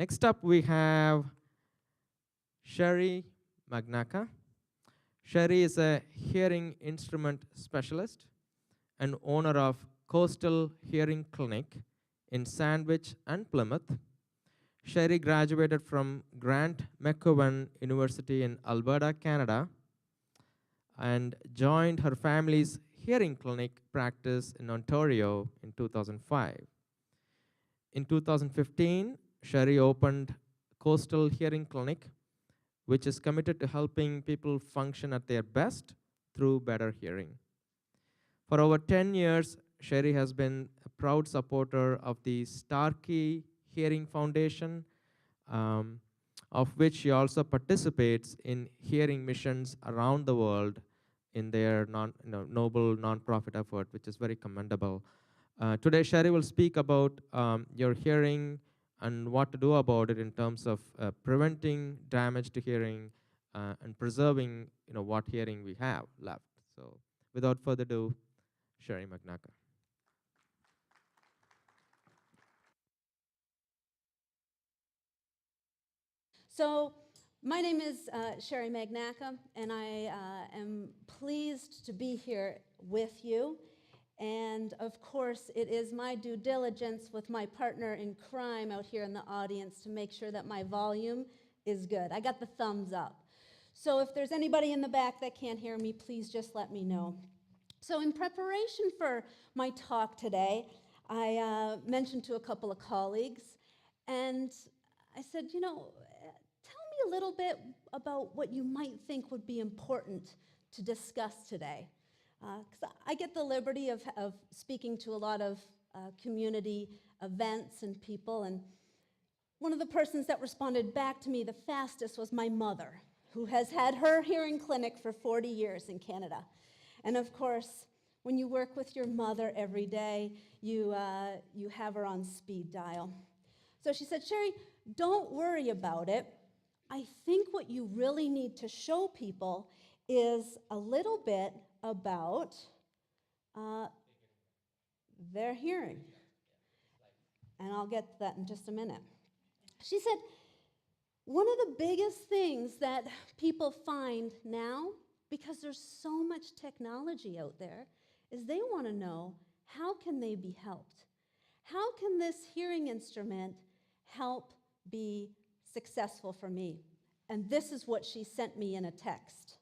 Next up, we have Sherry Magnaka. Sherry is a hearing instrument specialist and owner of Coastal Hearing Clinic in Sandwich and Plymouth. Sherry graduated from Grant McEwen University in Alberta, Canada, and joined her family's hearing clinic practice in Ontario in 2005. In 2015, Sherry opened Coastal Hearing Clinic, which is committed to helping people function at their best through better hearing. For over 10 years, Sherry has been a proud supporter of the Starkey Hearing Foundation, of which she also participates in hearing missions around the world in their noble nonprofit effort, which is very commendable. Today, Sherry will speak about your hearing and what to do about it in terms of preventing damage to hearing and preserving what hearing we have left. So without further ado, Sherry Magnaka. So my name is Sherry Magnaka, and I am pleased to be here with you. And of course, it is my due diligence with my partner in crime out here in the audience to make sure that my volume is good. I got the thumbs up. So if there's anybody in the back that can't hear me, please just let me know. So in preparation for my talk today, I mentioned to a couple of colleagues, and I said, tell me a little bit about what you might think would be important to discuss today. Because I get the liberty of speaking to a lot of community events and people, and one of the persons that responded back to me the fastest was my mother, who has had her hearing clinic for 40 years in Canada. And of course, when you work with your mother every day, you have her on speed dial. So she said, Sherry, don't worry about it. I think what you really need to show people is a little bit about their hearing. And I'll get to that in just a minute. She said, one of the biggest things that people find now, because there's so much technology out there, is they want to know, how can they be helped? How can this hearing instrument help be successful for me? And this is what she sent me in a text.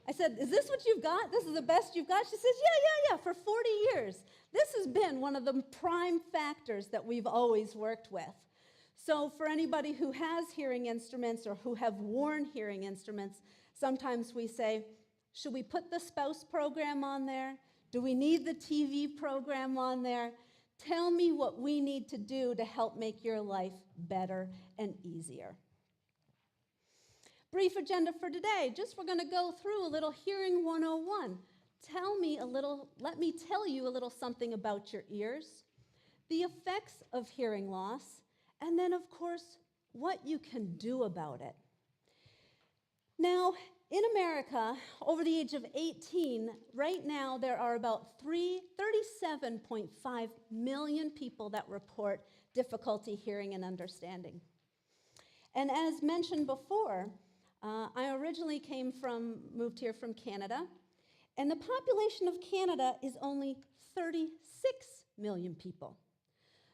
I said, is this what you've got? This is the best you've got? She says, yeah. For 40 years, this has been one of the prime factors that we've always worked with. So for anybody who has hearing instruments or who have worn hearing instruments, sometimes we say, should we put the spouse program on there? Do we need the TV program on there? Tell me what we need to do to help make your life better and easier. Brief agenda for today. We're going to go through a little Hearing 101. Let me tell you a little something about your ears, the effects of hearing loss, and then, of course, what you can do about it. Now, in America, over the age of 18, right now there are about 37.5 million people that report difficulty hearing and understanding. And as mentioned before, I originally moved here from Canada, and the population of Canada is only 36 million people.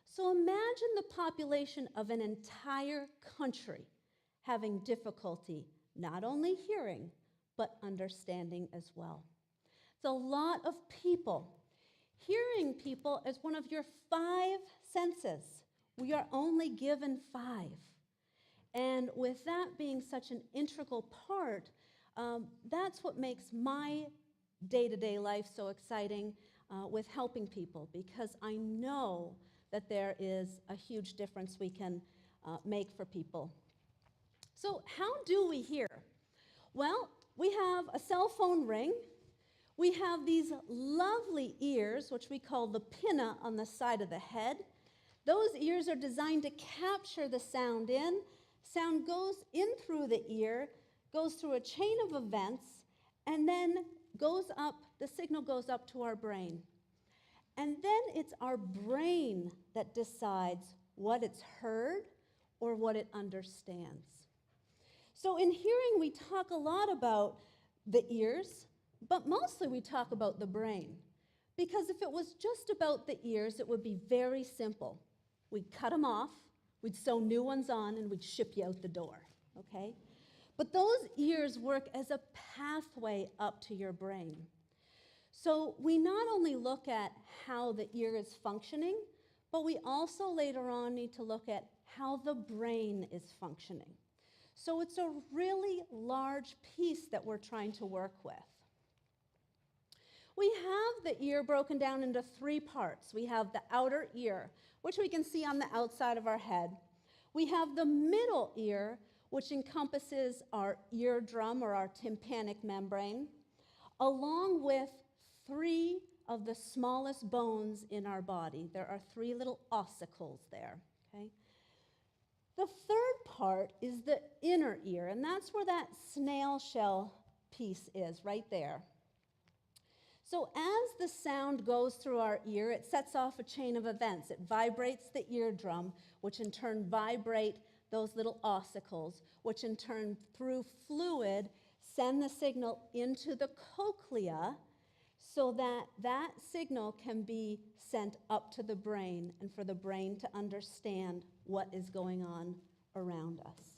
So imagine the population of an entire country having difficulty not only hearing, but understanding as well. It's a lot of people. Hearing, people, is one of your 5 senses. We are only given 5. And with that being such an integral part, that's what makes my day-to-day life so exciting with helping people, because I know that there is a huge difference we can make for people. So how do we hear? Well, we have a cell phone ring. We have these lovely ears, which we call the pinna on the side of the head. Those ears are designed to capture the sound in. Sound goes in through the ear, goes through a chain of events, and then the signal goes up to our brain. And then it's our brain that decides what it's heard or what it understands. So in hearing, we talk a lot about the ears, but mostly we talk about the brain. Because if it was just about the ears, it would be very simple. We'd cut them off, we'd sew new ones on, and we'd ship you out the door, okay? But those ears work as a pathway up to your brain. So we not only look at how the ear is functioning, but we also later on need to look at how the brain is functioning. So it's a really large piece that we're trying to work with. We have the ear broken down into 3 parts. We have the outer ear, which we can see on the outside of our head. We have the middle ear, which encompasses our eardrum or our tympanic membrane, along with 3 of the smallest bones in our body. There are 3 little ossicles there, okay? The third part is the inner ear, and that's where that snail shell piece is, right there. So as the sound goes through our ear, it sets off a chain of events. It vibrates the eardrum, which in turn vibrate those little ossicles, which in turn, through fluid, send the signal into the cochlea so that that signal can be sent up to the brain and for the brain to understand what is going on around us.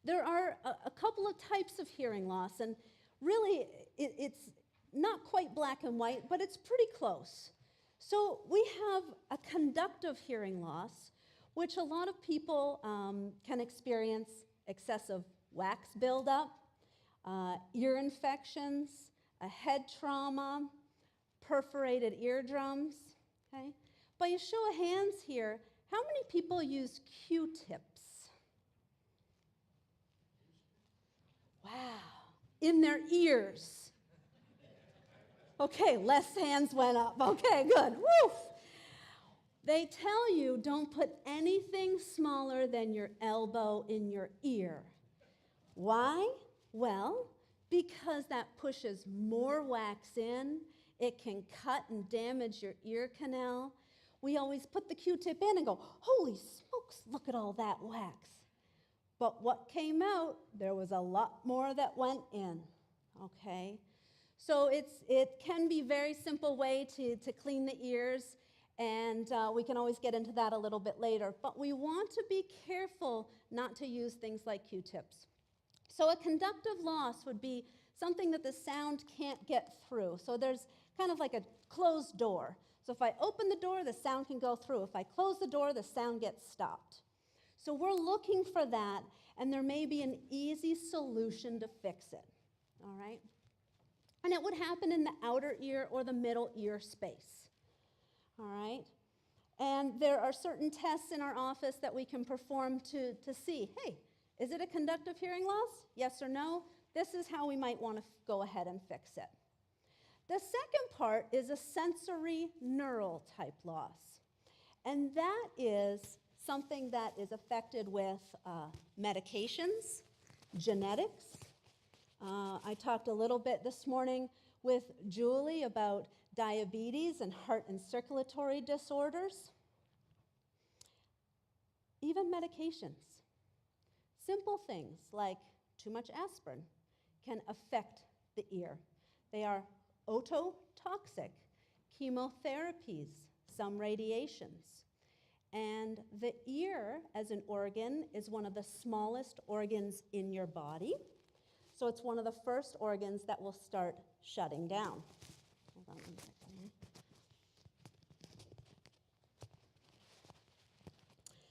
There are a couple of types of hearing loss, and really it's not quite black and white, but it's pretty close. So we have a conductive hearing loss, which a lot of people can experience excessive wax buildup, ear infections, a head trauma, perforated eardrums, okay? By a show of hands here, how many people use Q-tips? Wow, in their ears. Okay, less hands went up. Okay, good, woof. They tell you don't put anything smaller than your elbow in your ear. Why? Well, because that pushes more wax in. It can cut and damage your ear canal. We always put the Q-tip in and go, holy smokes, look at all that wax. But what came out, there was a lot more that went in, okay? So it can be a very simple way to clean the ears, and we can always get into that a little bit later. But we want to be careful not to use things like Q-tips. So a conductive loss would be something that the sound can't get through. So there's kind of like a closed door. So if I open the door, the sound can go through. If I close the door, the sound gets stopped. So we're looking for that, and there may be an easy solution to fix it, all right? And it would happen in the outer ear or the middle ear space, all right? And there are certain tests in our office that we can perform to see, hey, is it a conductive hearing loss? Yes or no? This is how we might want to go ahead and fix it. The second part is a sensory neural type loss. And that is something that is affected with medications, genetics. I talked a little bit this morning with Julie about diabetes and heart and circulatory disorders. Even medications. Simple things like too much aspirin can affect the ear. They are ototoxic, chemotherapies, some radiations. And the ear as an organ is one of the smallest organs in your body. So it's one of the first organs that will start shutting down. Hold on one second.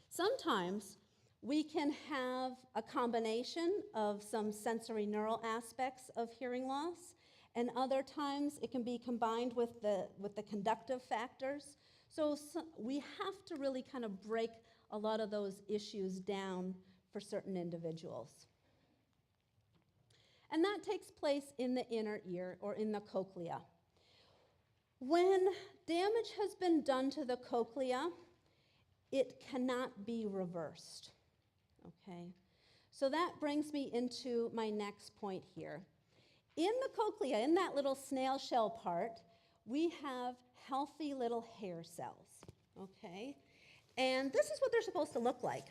Sometimes we can have a combination of some sensory neural aspects of hearing loss, and other times it can be combined with the conductive factors. So we have to really kind of break a lot of those issues down for certain individuals. And that takes place in the inner ear or in the cochlea. When damage has been done to the cochlea, it cannot be reversed, okay? So that brings me into my next point here. In the cochlea, in that little snail shell part, we have healthy little hair cells, okay? And this is what they're supposed to look like.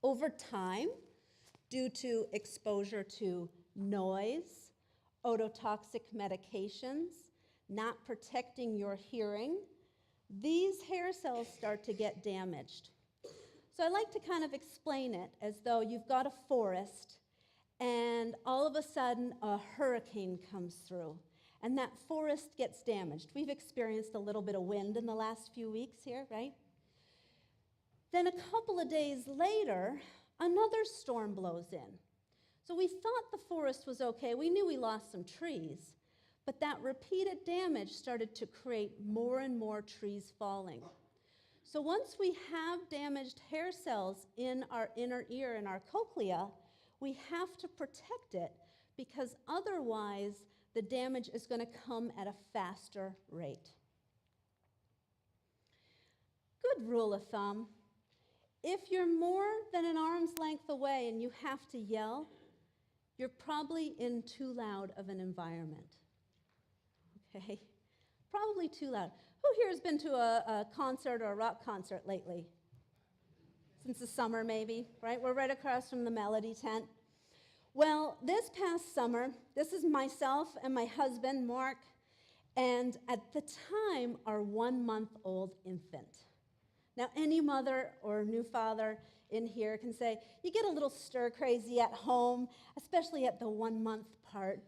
Over time, due to exposure to noise, ototoxic medications, not protecting your hearing, these hair cells start to get damaged. So I like to kind of explain it as though you've got a forest and all of a sudden a hurricane comes through and that forest gets damaged. We've experienced a little bit of wind in the last few weeks here, right? Then a couple of days later, another storm blows in. So we thought the forest was okay. We knew we lost some trees, but that repeated damage started to create more and more trees falling. So once we have damaged hair cells in our inner ear, in our cochlea, we have to protect it because otherwise the damage is going to come at a faster rate. Good rule of thumb. If you're more than an arm's length away and you have to yell, you're probably in too loud of an environment. Okay? Probably too loud. Who here has been to a concert or a rock concert lately? Since the summer, maybe, right? We're right across from the Melody Tent. Well, this past summer, this is myself and my husband, Mark, and at the time, our 1-month-old infant. Now, any mother or new father in here can say, you get a little stir-crazy at home, especially at the 1-month part.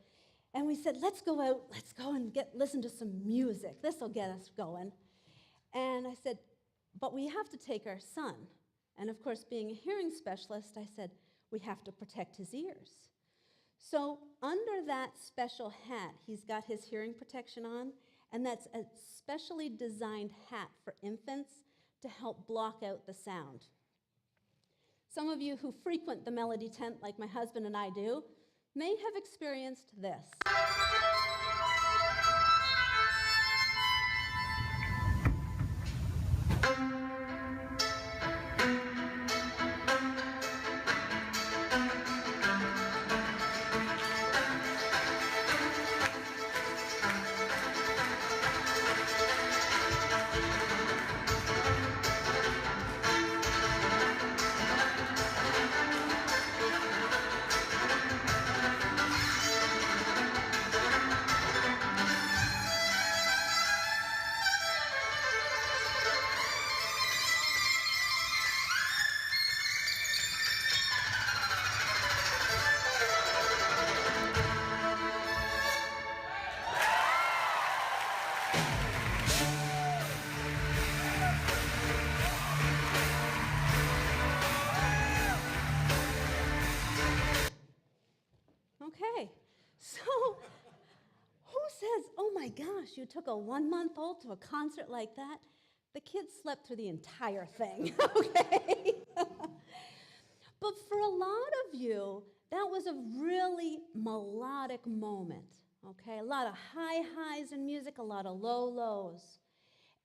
And we said, let's go out, let's go and listen to some music. This will get us going. And I said, but we have to take our son. And of course, being a hearing specialist, I said, we have to protect his ears. So under that special hat, he's got his hearing protection on, and that's a specially designed hat for infants to help block out the sound. Some of you who frequent the Melody Tent, like my husband and I do, may have experienced this. Okay, so who says, oh my gosh, you took a 1-month-old to a concert like that? The kids slept through the entire thing, okay? But for a lot of you, that was a really melodic moment, okay? A lot of high highs in music, a lot of low lows.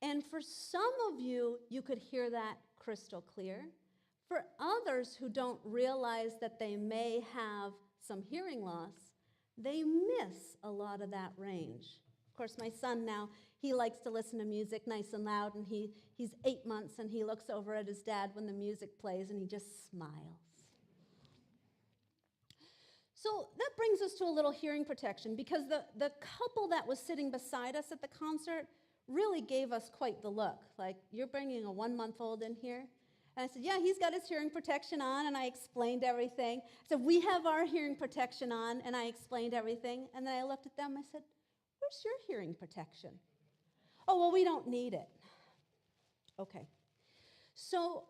And for some of you, you could hear that crystal clear. For others who don't realize that they may have some hearing loss, they miss a lot of that range. Of course, my son now, he likes to listen to music nice and loud, and he's 8 months, and he looks over at his dad when the music plays, and he just smiles. So that brings us to a little hearing protection, because the couple that was sitting beside us at the concert really gave us quite the look. Like, you're bringing a 1-month-old in here? And I said, yeah, he's got his hearing protection on, and I explained everything. I said, we have our hearing protection on, and I explained everything. And then I looked at them, I said, where's your hearing protection? Oh, well, we don't need it. Okay. So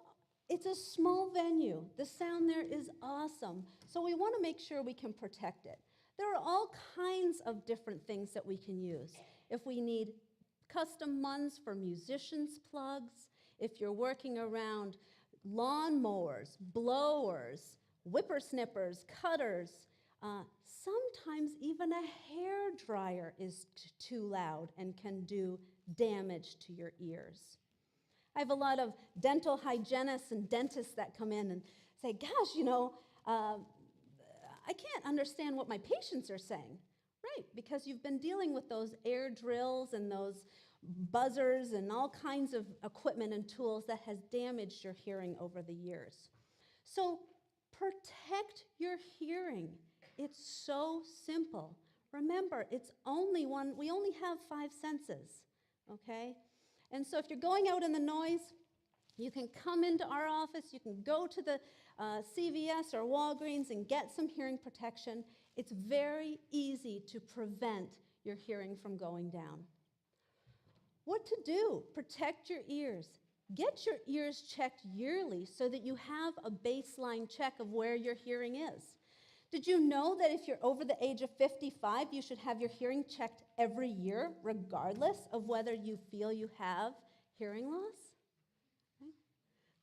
it's a small venue. The sound there is awesome. So we want to make sure we can protect it. There are all kinds of different things that we can use. If we need custom ones for musicians' plugs, if you're working around lawnmowers, blowers, whippersnippers, cutters, sometimes even a hair dryer is too loud and can do damage to your ears. I have a lot of dental hygienists and dentists that come in and say, gosh, I can't understand what my patients are saying. Right, because you've been dealing with those air drills and those buzzers and all kinds of equipment and tools that has damaged your hearing over the years. So protect your hearing. It's so simple. Remember, it's only one, we only have 5 senses, okay? And so if you're going out in the noise, you can come into our office, you can go to the CVS or Walgreens and get some hearing protection. It's very easy to prevent your hearing from going down. What to do? Protect your ears. Get your ears checked yearly so that you have a baseline check of where your hearing is. Did you know that if you're over the age of 55, you should have your hearing checked every year, regardless of whether you feel you have hearing loss?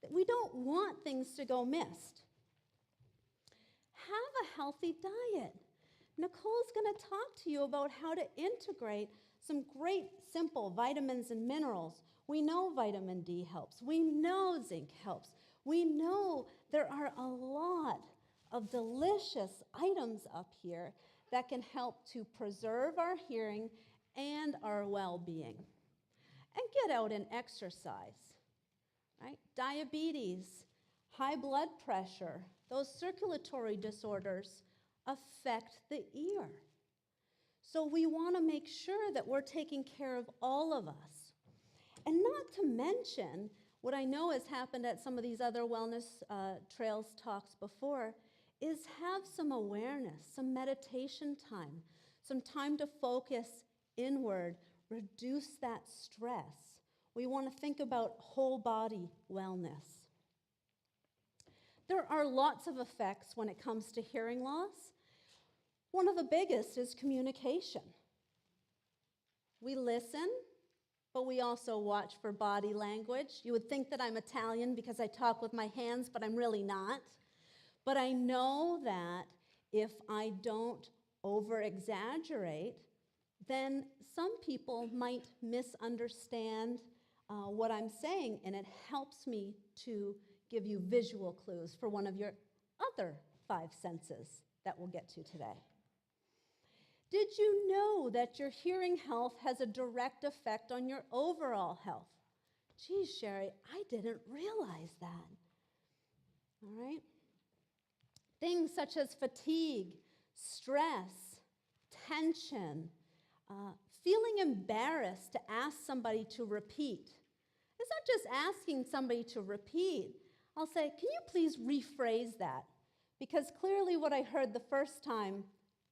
We don't want things to go missed. Have a healthy diet. Nicole's going to talk to you about how to integrate some great simple vitamins and minerals. We know vitamin D helps. We know zinc helps. We know there are a lot of delicious items up here that can help to preserve our hearing and our well-being. And get out and exercise. Right? Diabetes, high blood pressure, those circulatory disorders affect the ear. So we want to make sure that we're taking care of all of us. And not to mention, what I know has happened at some of these other wellness trails talks before, is have some awareness, some meditation time, some time to focus inward, reduce that stress. We want to think about whole body wellness. There are lots of effects when it comes to hearing loss. One of the biggest is communication. We listen, but we also watch for body language. You would think that I'm Italian because I talk with my hands, but I'm really not. But I know that if I don't over-exaggerate, then some people might misunderstand what I'm saying, and it helps me to give you visual clues for one of your other 5 senses that we'll get to today. Did you know that your hearing health has a direct effect on your overall health? Geez, Sherry, I didn't realize that. All right? Things such as fatigue, stress, tension, feeling embarrassed to ask somebody to repeat. It's not just asking somebody to repeat. I'll say, can you please rephrase that? Because clearly what I heard the first time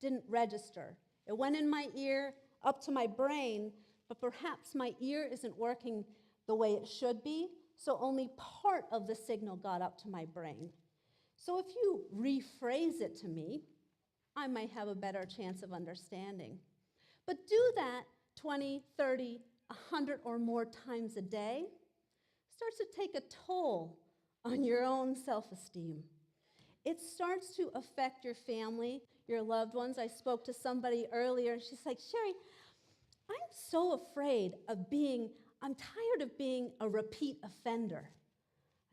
didn't register. It went in my ear, up to my brain, but perhaps my ear isn't working the way it should be, so only part of the signal got up to my brain. So if you rephrase it to me, I might have a better chance of understanding. But do that 20, 30, 100 or more times a day, starts to take a toll on your own self-esteem. It starts to affect your family, your loved ones. I spoke to somebody earlier, and she's like, Sherry, I'm so afraid of I'm tired of being a repeat offender.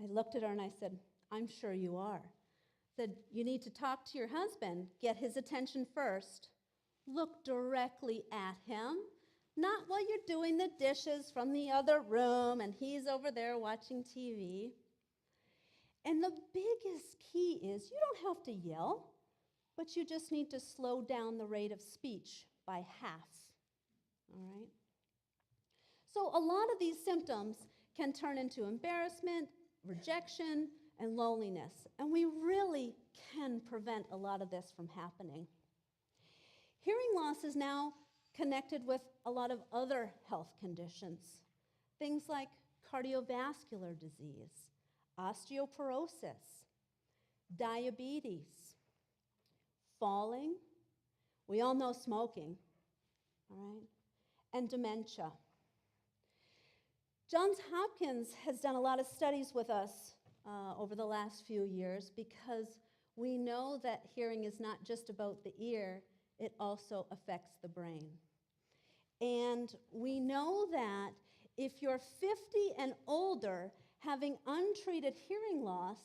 I looked at her and I said, I'm sure you are. I said, you need to talk to your husband, get his attention first, look directly at him, not while you're doing the dishes from the other room and he's over there watching TV. And the biggest key is you don't have to yell, but you just need to slow down the rate of speech by half, all right? So a lot of these symptoms can turn into embarrassment, rejection, and loneliness, and we really can prevent a lot of this from happening. Hearing loss is now connected with a lot of other health conditions, things like cardiovascular disease, osteoporosis, diabetes, falling, we all know smoking, all right, and dementia. Johns Hopkins has done a lot of studies with us over the last few years because we know that hearing is not just about the ear, it also affects the brain. And we know that if you're 50 and older having untreated hearing loss,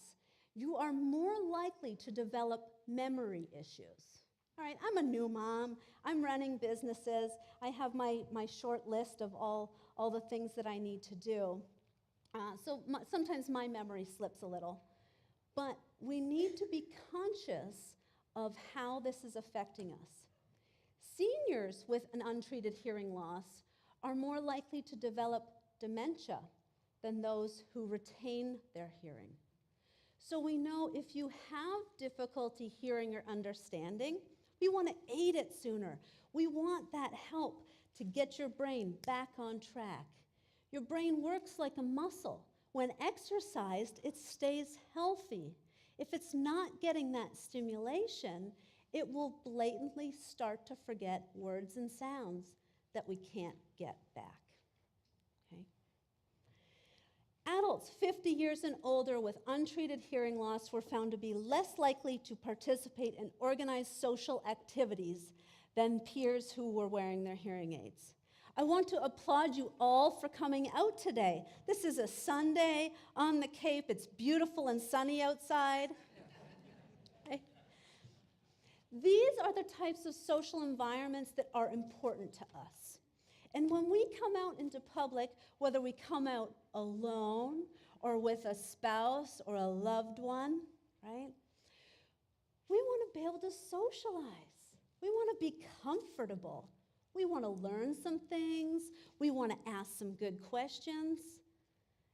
you are more likely to develop memory issues. All right, I'm a new mom. I'm running businesses. I have my short list of all the things that I need to do. Sometimes my memory slips a little. But we need to be conscious of how this is affecting us. Seniors with an untreated hearing loss are more likely to develop dementia than those who retain their hearing. So we know if you have difficulty hearing or understanding, we want to aid it sooner. We want that help to get your brain back on track. Your brain works like a muscle. When exercised, it stays healthy. If it's not getting that stimulation, it will blatantly start to forget words and sounds that we can't get back. Okay? Adults 50 years and older with untreated hearing loss were found to be less likely to participate in organized social activities than peers who were wearing their hearing aids. I want to applaud you all for coming out today. This is a Sunday on the Cape. It's beautiful and sunny outside. Okay. These are the types of social environments that are important to us. And when we come out into public, whether we come out alone or with a spouse or a loved one, right? We want to be able to socialize. We want to be comfortable. We want to learn some things. We want to ask some good questions.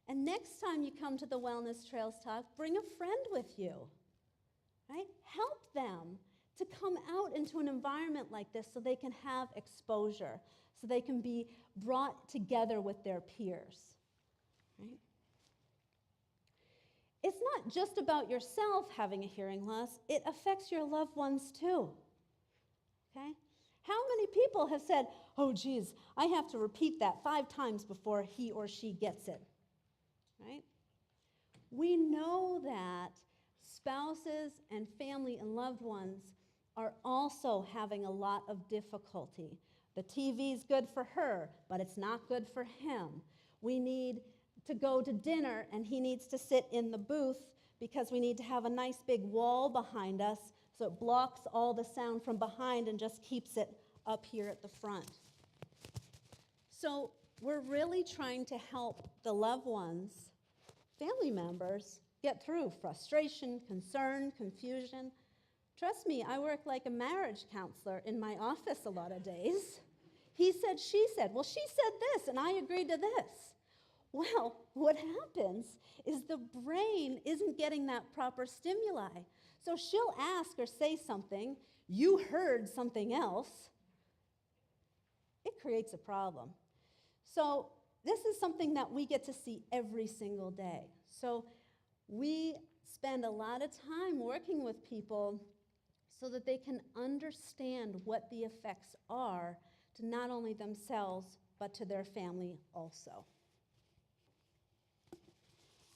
And next time you come to the Wellness Trails Talk, bring a friend with you, right? Help them to come out into an environment like this so they can have exposure, so they can be brought together with their peers, right? It's not just about yourself having a hearing loss. It affects your loved ones too, okay? How many people have said, oh, geez, I have to repeat that 5 times before he or she gets it, right? We know that spouses and family and loved ones are also having a lot of difficulty. The TV's good for her, but it's not good for him. We need to go to dinner, and he needs to sit in the booth because we need to have a nice big wall behind us so it blocks all the sound from behind and just keeps it up here at the front. So we're really trying to help the loved ones, family members, get through frustration, concern, confusion. Trust me, I work like a marriage counselor in my office a lot of days. He said, she said. Well, she said this, and I agreed to this. Well, what happens is the brain isn't getting that proper stimuli. So she'll ask or say something, you heard something else. It creates a problem. So this is something that we get to see every single day. So we spend a lot of time working with people so that they can understand what the effects are to not only themselves, but to their family also.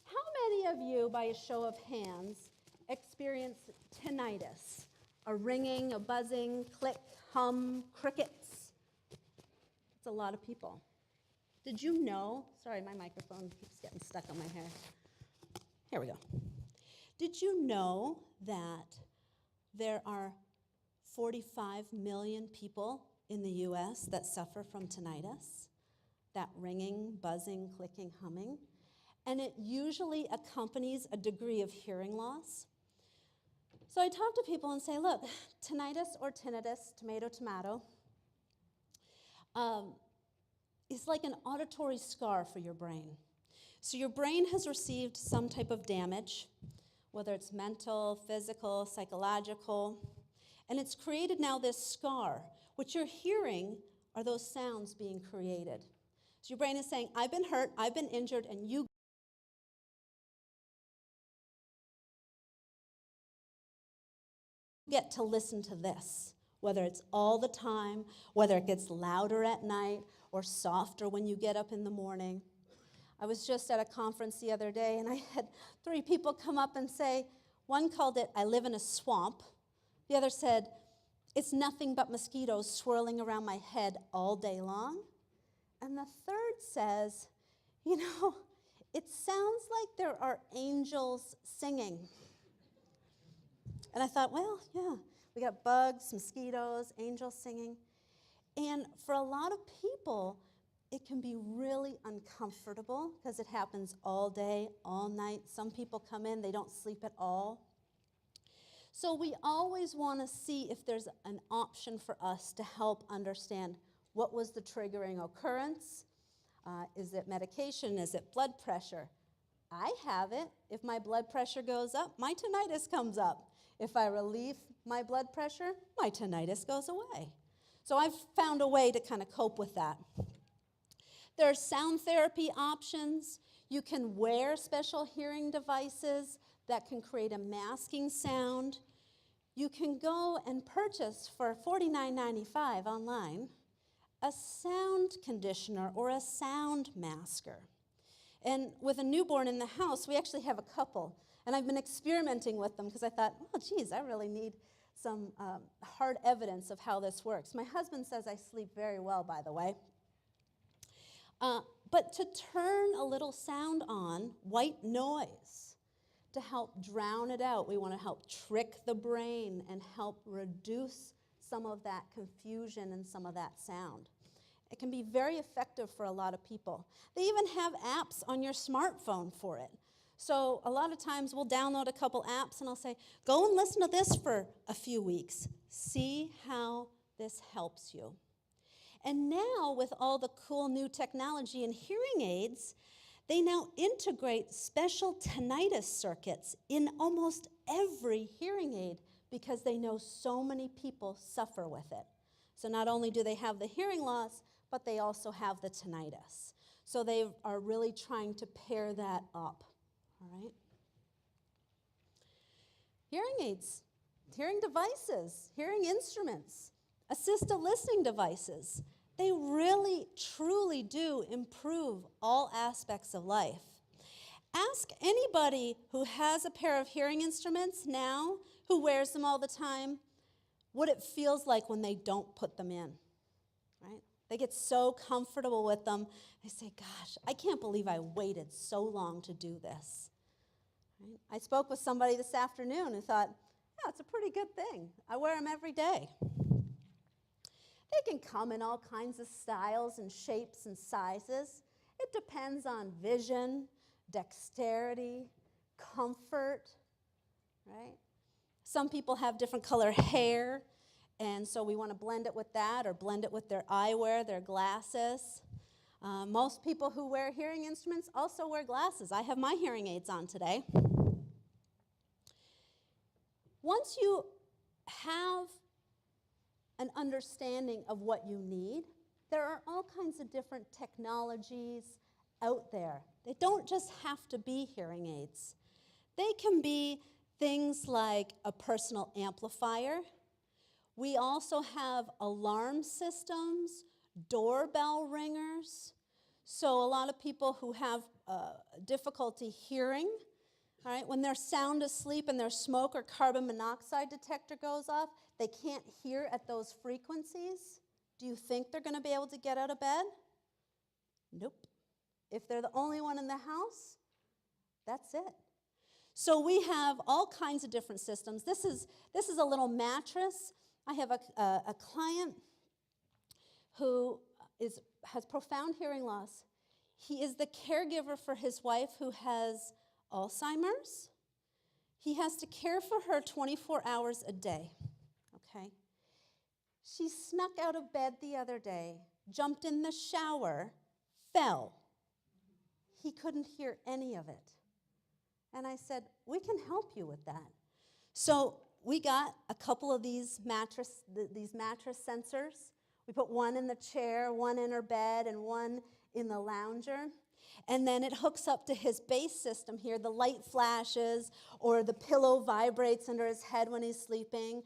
How many of you, by a show of hands, experience tinnitus? A ringing, a buzzing, click, hum, crickets. It's a lot of people. Did you know, sorry, my microphone keeps getting stuck on my hair. Here we go. Did you know that there are 45 million people in the US that suffer from tinnitus? That ringing, buzzing, clicking, humming. And it usually accompanies a degree of hearing loss. So I talk to people and say, look, tinnitus or tinnitus, tomato, tomato, is like an auditory scar for your brain. So your brain has received some type of damage, whether it's mental, physical, psychological, and it's created now this scar. What you're hearing are those sounds being created. So your brain is saying, I've been hurt, I've been injured, and you get to listen to this, whether it's all the time, whether it gets louder at night or softer when you get up in the morning. I was just at a conference the other day, and I had 3 people come up and say, one called it, I live in a swamp. The other said, it's nothing but mosquitoes swirling around my head all day long. And the third says, you know, it sounds like there are angels singing. And I thought, well, yeah, We got bugs, mosquitoes, angels singing. And for a lot of people, it can be really uncomfortable because it happens all day, all night. Some people come in, they don't sleep at all. So we always want to see if there's an option for us to help understand what was the triggering occurrence. Is it medication? Is it blood pressure? I have it. If my blood pressure goes up, my tinnitus comes up. If I relieve my blood pressure, my tinnitus goes away. So I've found a way to kind of cope with that. There are sound therapy options. You can wear special hearing devices that can create a masking sound. You can go and purchase for $49.95 online a sound conditioner or a sound masker. And with a newborn in the house, we actually have a couple. And I've been experimenting with them because I thought, oh, geez, I really need some hard evidence of how this works. My husband says I sleep very well, by the way. But to turn a little sound on, white noise, to help drown it out, we want to help trick the brain and help reduce some of that confusion and some of that sound. It can be very effective for a lot of people. They even have apps on your smartphone for it. So a lot of times we'll download a couple apps and I'll say, go and listen to this for a few weeks. See how this helps you. And now with all the cool new technology in hearing aids, they now integrate special tinnitus circuits in almost every hearing aid because they know so many people suffer with it. So not only do they have the hearing loss, but they also have the tinnitus. So they are really trying to pair that up, all right? Hearing aids, hearing devices, hearing instruments, assistive listening devices, they really, truly do improve all aspects of life. Ask anybody who has a pair of hearing instruments now, who wears them all the time, what it feels like when they don't put them in, right? They get so comfortable with them. They say, gosh, I can't believe I waited so long to do this. Right? I spoke with somebody this afternoon who thought, yeah, it's a pretty good thing. I wear them every day. They can come in all kinds of styles and shapes and sizes. It depends on vision, dexterity, comfort, right? Some people have different color hair, and so we want to blend it with that or blend it with their eyewear, their glasses. Most people who wear hearing instruments also wear glasses. I have my hearing aids on today. Once you have an understanding of what you need, there are all kinds of different technologies out there. They don't just have to be hearing aids. They can be things like a personal amplifier. We also have alarm systems, doorbell ringers. So a lot of people who have difficulty hearing, all right, when they're sound asleep and their smoke or carbon monoxide detector goes off, they can't hear at those frequencies. Do you think they're going to be able to get out of bed? Nope. If they're the only one in the house, that's it. So we have all kinds of different systems. This is a little mattress. I have a client who has profound hearing loss. He is the caregiver for his wife who has Alzheimer's. He has to care for her 24 hours a day, okay? She snuck out of bed the other day, jumped in the shower, fell. He couldn't hear any of it. And I said, we can help you with that. So we got a couple of these mattress sensors. We put one in the chair, one in her bed, and one in the lounger. And then it hooks up to his base system here. The light flashes or the pillow vibrates under his head when he's sleeping.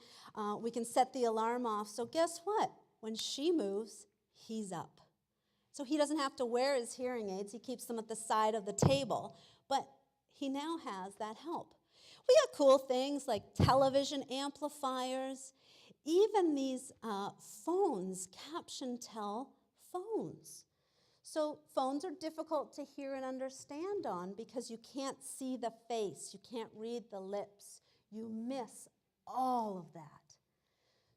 We can set the alarm off. So guess what? When she moves, he's up. So he doesn't have to wear his hearing aids. He keeps them at the side of the table. But he now has that help. We got cool things like television amplifiers, even these phones, CaptionTel phones. So phones are difficult to hear and understand on because you can't see the face, you can't read the lips. You miss all of that.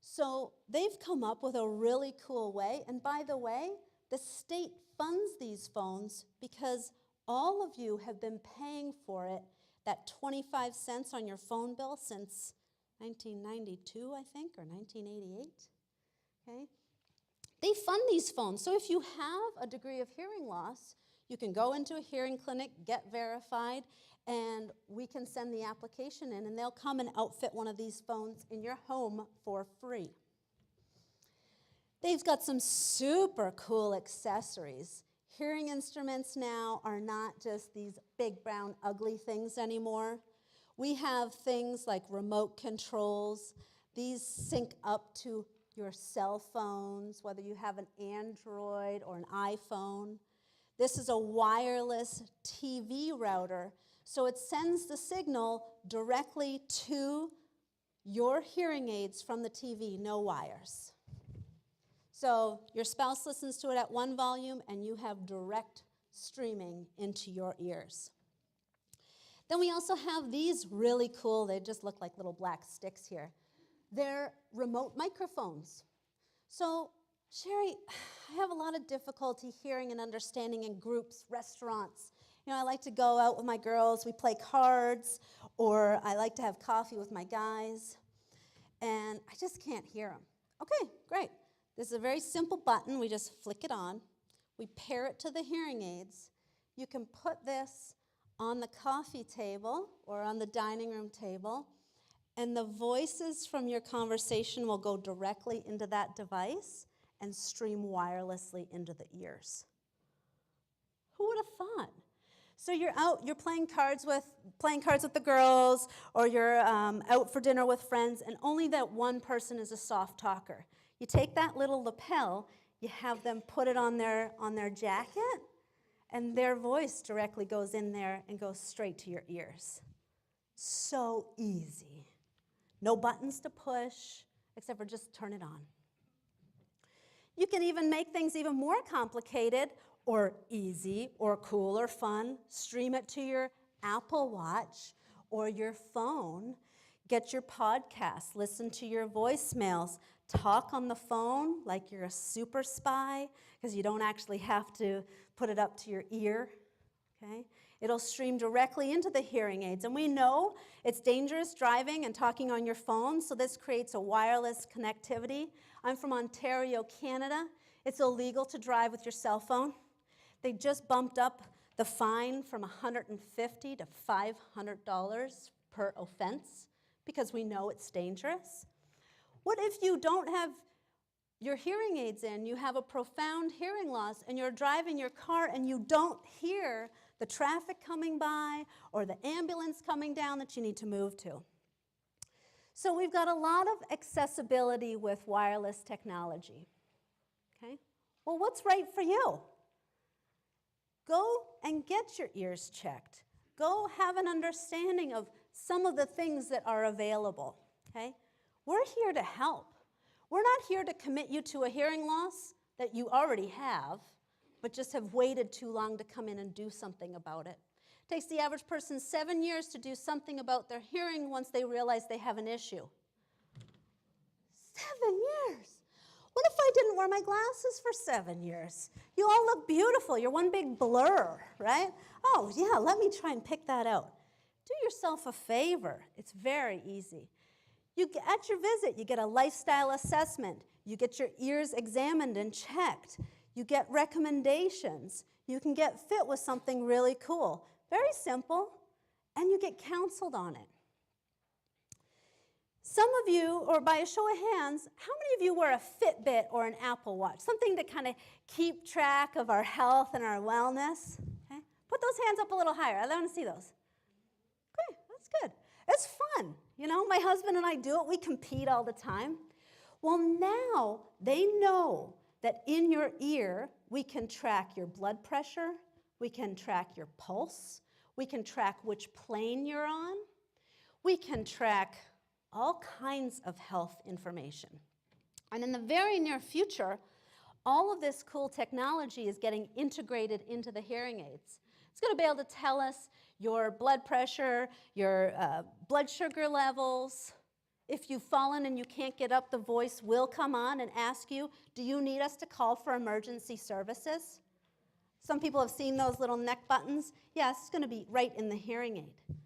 So they've come up with a really cool way, and by the way, the state funds these phones because all of you have been paying for it, that 25 cents on your phone bill since 1992, I think, or 1988, okay? They fund these phones. So if you have a degree of hearing loss, you can go into a hearing clinic, get verified, and we can send the application in, and they'll come and outfit one of these phones in your home for free. They've got some super cool accessories. Hearing instruments now are not just these big, brown, ugly things anymore. We have things like remote controls. These sync up to your cell phones, whether you have an Android or an iPhone. This is a wireless TV router, so it sends the signal directly to your hearing aids from the TV, no wires. So your spouse listens to it at one volume, and you have direct streaming into your ears. Then we also have these really cool, they just look like little black sticks here. They're remote microphones. So, Sherry, I have a lot of difficulty hearing and understanding in groups, restaurants. You know, I like to go out with my girls, we play cards, or I like to have coffee with my guys, and I just can't hear them. Okay, great. This is a very simple button. We just flick it on. We pair it to the hearing aids. You can put this on the coffee table or on the dining room table, and the voices from your conversation will go directly into that device and stream wirelessly into the ears. Who would have thought? So you're out, you're playing cards with the girls, or you're out for dinner with friends, and only that one person is a soft talker. You take that little lapel, you have them put it on their jacket, and their voice directly goes in there and goes straight to your ears. So easy. No buttons to push, except for just turn it on. You can even make things even more complicated, or easy, or cool, or fun. Stream it to your Apple Watch or your phone. Get your podcasts, listen to your voicemails, talk on the phone like you're a super spy, because you don't actually have to put it up to your ear, okay? It'll stream directly into the hearing aids, and we know it's dangerous driving and talking on your phone, so this creates a wireless connectivity. I'm from Ontario, Canada. It's illegal to drive with your cell phone. They just bumped up the fine from $150 to $500 per offense because we know it's dangerous. What if you don't have your hearing aids in, you have a profound hearing loss, and you're driving your car and you don't hear the traffic coming by or the ambulance coming down that you need to move to? So we've got a lot of accessibility with wireless technology, okay? Well, what's right for you? Go and get your ears checked. Go have an understanding of some of the things that are available, okay? We're here to help. We're not here to commit you to a hearing loss that you already have, but just have waited too long to come in and do something about it. It takes the average person 7 years to do something about their hearing once they realize they have an issue. 7 years. What if I didn't wear my glasses for 7 years? You all look beautiful. You're one big blur, right? Oh, yeah, let me try and pick that out. Do yourself a favor. It's very easy. At your visit, you get a lifestyle assessment. You get your ears examined and checked. You get recommendations. You can get fit with something really cool. Very simple, and you get counseled on it. Some of you, or by a show of hands, how many of you wear a Fitbit or an Apple Watch? Something to kind of keep track of our health and our wellness. Okay? Put those hands up a little higher. I want to see those. Okay, that's good. It's fun. You know, my husband and I do it. We compete all the time. Well, now they know that in your ear, we can track your blood pressure, we can track your pulse, we can track which plane you're on, we can track all kinds of health information. And in the very near future, all of this cool technology is getting integrated into the hearing aids. It's going to be able to tell us your blood pressure, your blood sugar levels, If you've fallen and you can't get up, the voice will come on and ask you, do you need us to call for emergency services? Some people have seen those little neck buttons. Yes, it's going to be right in the hearing aid.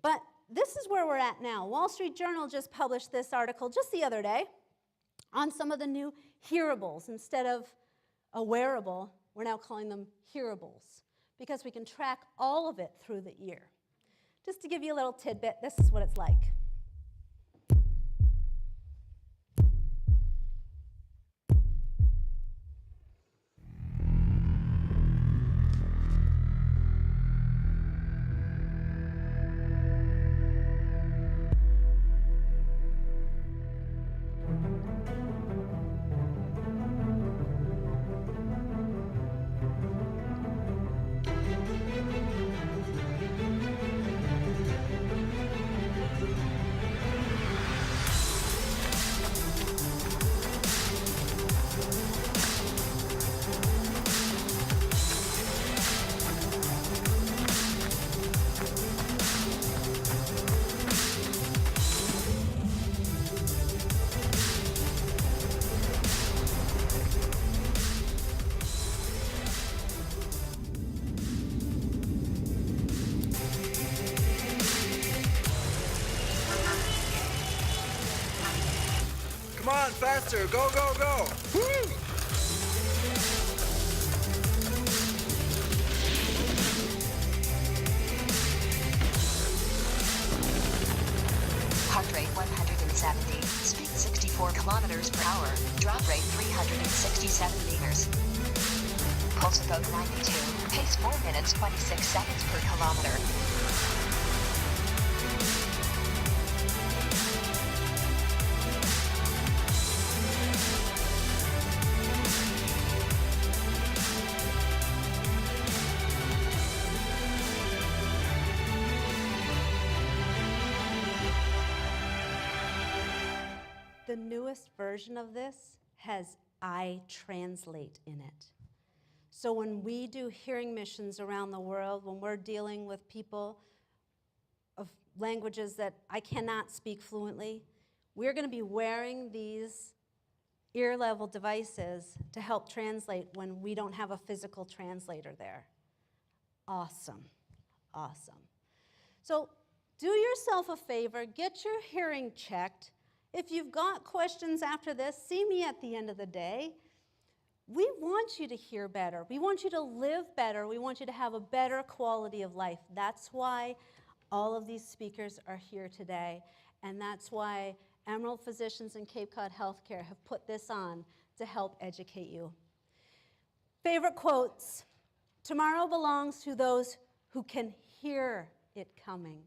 But this is where we're at now. Wall Street Journal just published this article just the other day on some of the new hearables. Instead of a wearable, we're now calling them hearables because we can track all of it through the ear. Just to give you a little tidbit, this is what it's like. Come on, faster, go, go, go! Woo! Heart rate 170, speed 64 kilometers per hour, drop rate 367 meters. Pulse about 92, pace 4 minutes 26 seconds per kilometer. The newest version of this has iTranslate in it. So when we do hearing missions around the world, when we're dealing with people of languages that I cannot speak fluently, we're going to be wearing these ear-level devices to help translate when we don't have a physical translator there. Awesome, awesome. So do yourself a favor, get your hearing checked. If you've got questions after this, see me at the end of the day. We want you to hear better. We want you to live better. We want you to have a better quality of life. That's why all of these speakers are here today. And that's why Emerald Physicians and Cape Cod Healthcare have put this on to help educate you. Favorite quotes. Tomorrow belongs to those who can hear it coming.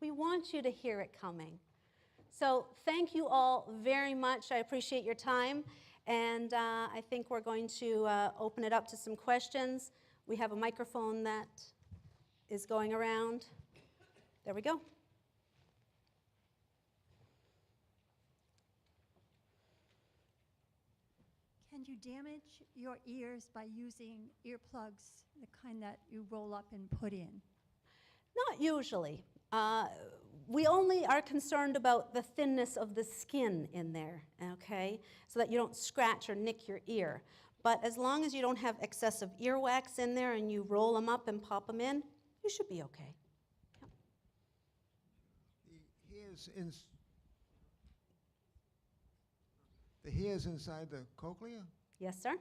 We want you to hear it coming. So thank you all very much. I appreciate your time. And I think we're going to open it up to some questions. We have a microphone that is going around. There we go. Can you damage your ears by using earplugs, the kind that you roll up and put in? Not usually. We only are concerned about the thinness of the skin in there, okay? So that you don't scratch or nick your ear. But as long as you don't have excessive earwax in there and you roll them up and pop them in, you should be okay. Yep. The hairs inside the cochlea, Yes, sir?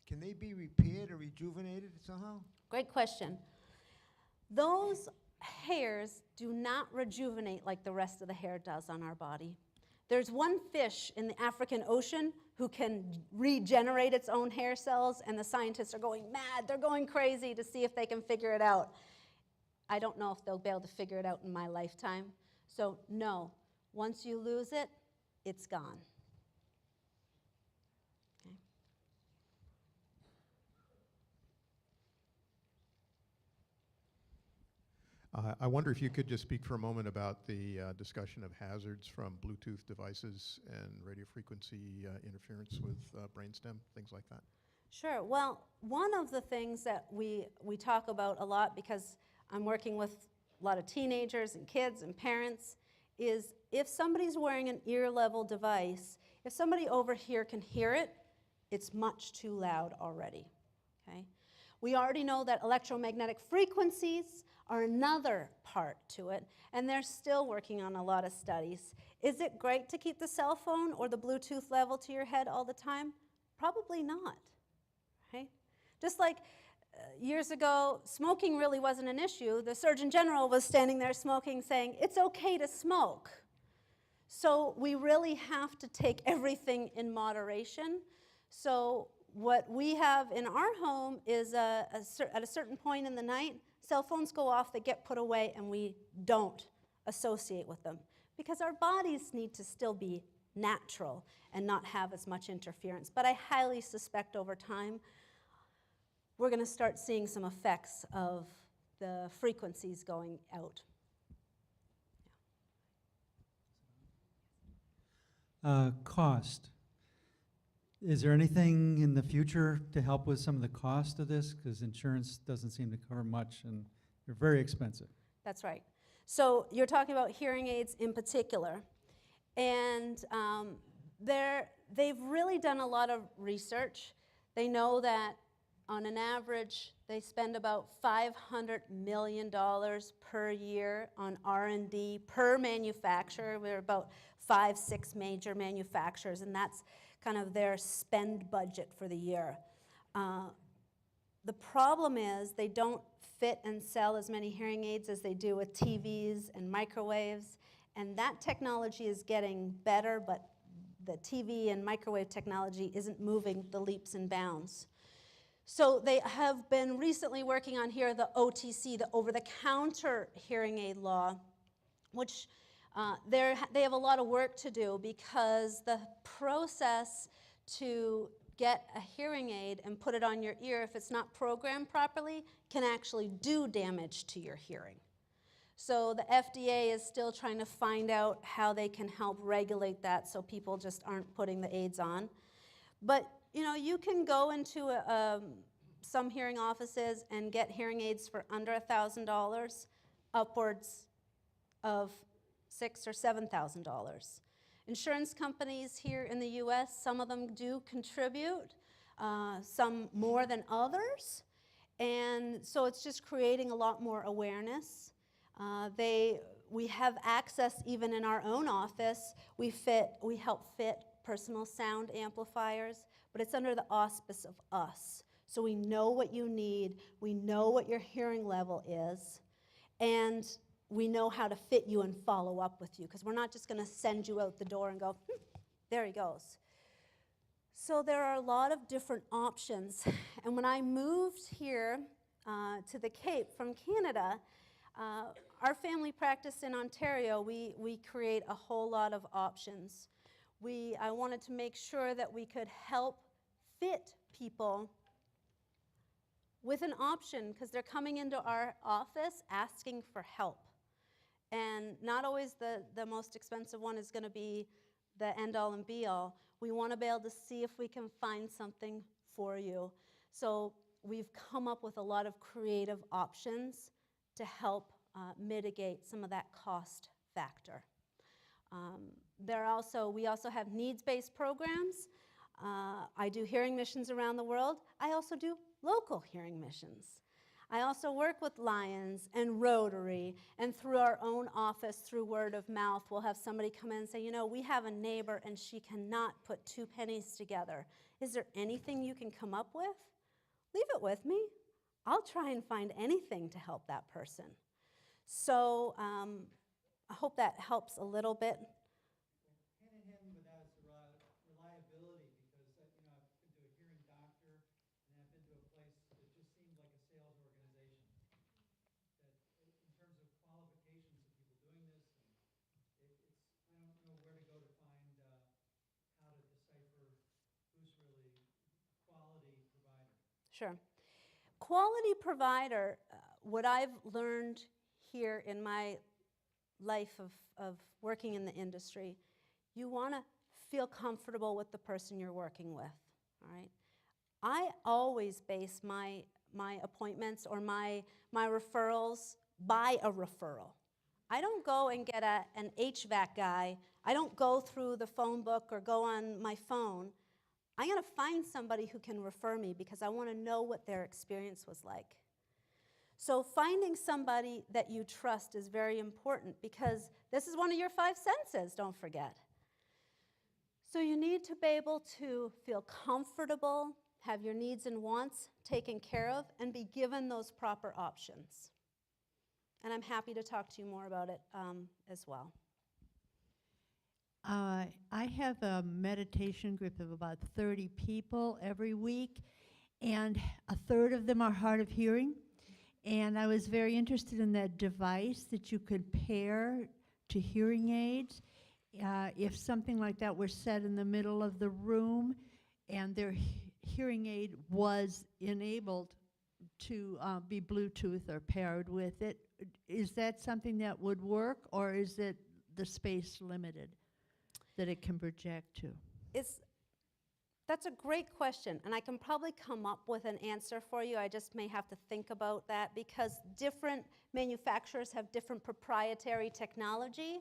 can they be repaired or rejuvenated somehow? Great question. Those hairs do not rejuvenate like the rest of the hair does on our body. There's one fish in the African Ocean who can regenerate its own hair cells, and the scientists are going mad. They're going crazy to see if they can figure it out. I don't know if they'll be able to figure it out in my lifetime. So no, once you lose it, it's gone. Okay. I wonder if you could just speak for a moment about the discussion of hazards from Bluetooth devices and radio frequency interference with brainstem, things like that. Sure. Well, one of the things that we talk about a lot, because I'm working with a lot of teenagers and kids and parents, is if somebody's wearing an ear-level device, if somebody over here can hear it, it's much too loud already, okay? We already know that electromagnetic frequencies are another part to it, and they're still working on a lot of studies. Is it great to keep the cell phone or the Bluetooth level to your head all the time? Probably not, right? Just like years ago, smoking really wasn't an issue. The Surgeon General was standing there smoking, saying, it's okay to smoke. So we really have to take everything in moderation. So what we have in our home is at a certain point in the night, cell phones go off, they get put away, and we don't associate with them. Because our bodies need to still be natural and not have as much interference. But I highly suspect over time, we're going to start seeing some effects of the frequencies going out. Cost. Is there anything in the future to help with some of the cost of this? Because insurance doesn't seem to cover much, and they're very expensive. That's right. So you're talking about hearing aids in particular. And they've really done a lot of research. They know that on an average, they spend about $500 million per year on R&D per manufacturer. We're about 5, 6 major manufacturers, and that's kind of their spend budget for the year. The problem is they don't fit and sell as many hearing aids as they do with TVs and microwaves, and that technology is getting better, but the TV and microwave technology isn't moving the leaps and bounds. So they have been recently working on here the OTC, the over-the-counter hearing aid law, which they have a lot of work to do because the process to get a hearing aid and put it on your ear, if it's not programmed properly, can actually do damage to your hearing. So the FDA is still trying to find out how they can help regulate that so people just aren't putting the aids on. But you know, you can go into some hearing offices and get hearing aids for under $1,000, upwards of $6,000 or $7,000. Insurance companies here in the US, some of them do contribute, some more than others, and so it's just creating a lot more awareness. We have access even in our own office. We help fit personal sound amplifiers, but it's under the auspice of us. So we know what you need, we know what your hearing level is, and we know how to fit you and follow up with you, because we're not just going to send you out the door and go, there he goes. So there are a lot of different options. And when I moved here to the Cape from Canada, our family practice in Ontario, we create a whole lot of options. I wanted to make sure that we could help fit people with an option, because they're coming into our office asking for help. And not always the most expensive one is going to be the end-all and be-all. We want to be able to see if we can find something for you. So we've come up with a lot of creative options to help mitigate some of that cost factor. We also have needs-based programs. I do hearing missions around the world. I also do local hearing missions. I also work with Lions and Rotary, and through our own office, through word of mouth, we'll have somebody come in and say, you know, we have a neighbor and she cannot put 2 pennies together. Is there anything you can come up with? Leave it with me. I'll try and find anything to help that person. So I hope that helps a little bit. Hand in hand with that is reliability, because I've been to a hearing doctor, and I've been to a place that just seemed like a sales organization. That in terms of qualifications of people doing this, I don't know where to go to find how to decipher who's really quality provider. Sure. Quality provider, what I've learned here in my life of working in the industry, you want to feel comfortable with the person you're working with, all right? I always base my appointments or my referrals by a referral. I don't go and get an HVAC guy. I don't go through the phone book or go on my phone. I'm going to find somebody who can refer me because I want to know what their experience was like. So finding somebody that you trust is very important because this is one of your 5 senses, don't forget. So you need to be able to feel comfortable, have your needs and wants taken care of, and be given those proper options. And I'm happy to talk to you more about it as well. I have a meditation group of about 30 people every week, and a third of them are hard of hearing. And I was very interested in that device that you could pair to hearing aids. If something like that were set in the middle of the room and their hearing aid was enabled to be Bluetooth or paired with it, is that something that would work, or is it the space limited that it can project to? That's a great question, and I can probably come up with an answer for you. I just may have to think about that because different manufacturers have different proprietary technology.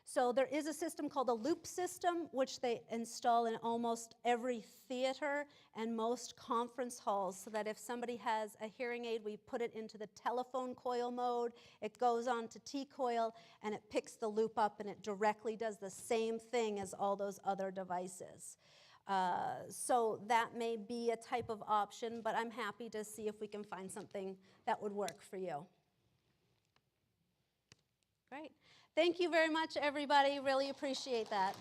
So there is a system called a loop system, which they install in almost every theater and most conference halls, so that if somebody has a hearing aid, we put it into the telephone coil mode, it goes on to T-coil, and it picks the loop up, and it directly does the same thing as all those other devices. So that may be a type of option, but I'm happy to see if we can find something that would work for you. Great. Thank you very much, everybody. Really appreciate that.